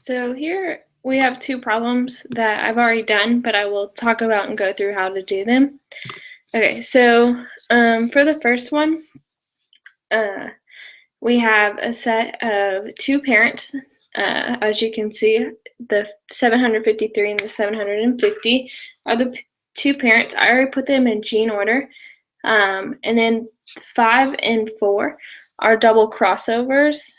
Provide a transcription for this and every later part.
So here we have two problems that I've already done, but I will talk about and go through how to do them. Okay, so for the first one, we have a set of two parents. As you can see, the 753 and the 750 are the two parents. I already put them in gene order. And then 5 and 4 are double crossovers.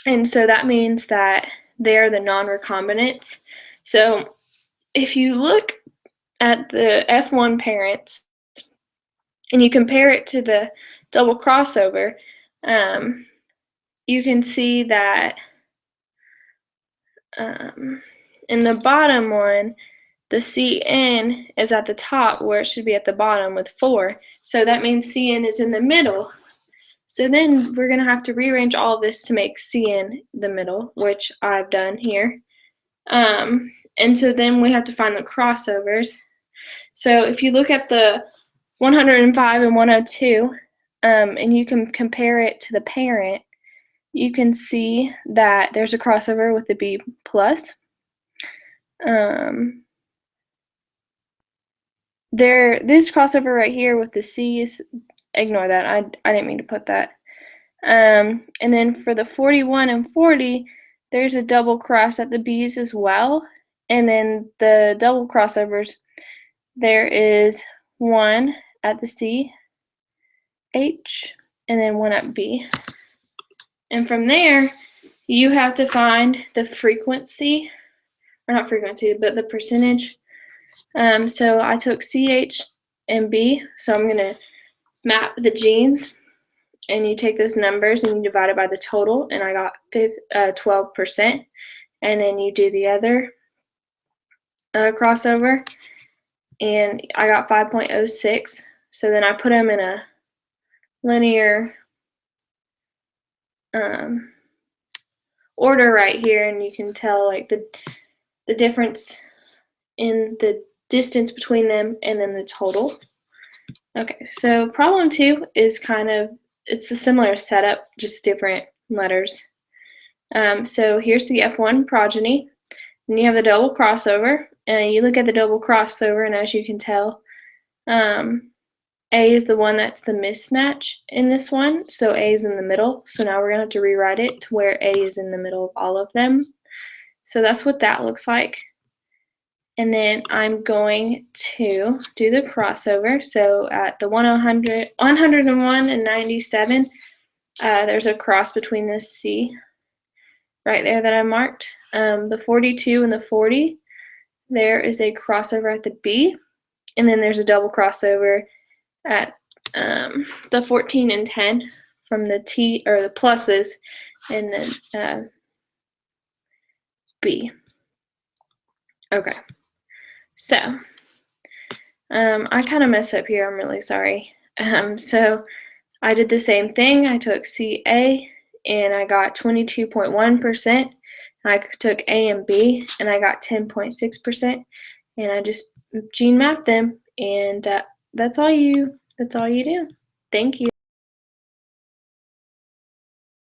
And so that means that they're the non-recombinants. So if you look at the F1 parents and you compare it to the double crossover, you can see that in the bottom one, the CN is at the top where it should be at the bottom with 4. So that means CN is in the middle. So then we're going to have to rearrange all of this to make CN the middle, which I've done here. And so then we have to find the crossovers. So if you look at the 105 and 102, and you can compare it to the parent, you can see that there's a crossover with the B+. This crossover right here with the C's, ignore that. I didn't mean to put that. And then for the 41 and 40, there's a double cross at the B's as well. And then the double crossovers, there is one at the C, H, and then one at B. And from there, you have to find the frequency, or not frequency, but the percentage. So I took CH and B, so I'm going to map the genes, and you take those numbers and you divide it by the total, and I got 12%. And then you do the other crossover, and I got 5.06. So then I put them in a linear order right here, and you can tell like the difference in the distance between them and then the total. Okay, so problem 2 is it's a similar setup, just different letters. So here's the F1 progeny, and you have the double crossover, and you look at the double crossover, and as you can tell, A is the one that's the mismatch in this one, so A is in the middle. So now we're going to have to rewrite it to where A is in the middle of all of them. So that's what that looks like. And then I'm going to do the crossover. So at the 101 and 97, there's a cross between this C right there that I marked. The 42 and the 40, there is a crossover at the B. And then there's a double crossover at the 14 and 10 from the T, or the pluses, and then B. Okay. So, I kind of messed up here. I'm really sorry. So I did the same thing. I took CA, and I got 22.1%. I took A and B, and I got 10.6%. And I just gene mapped them, and that's all you do. Thank you.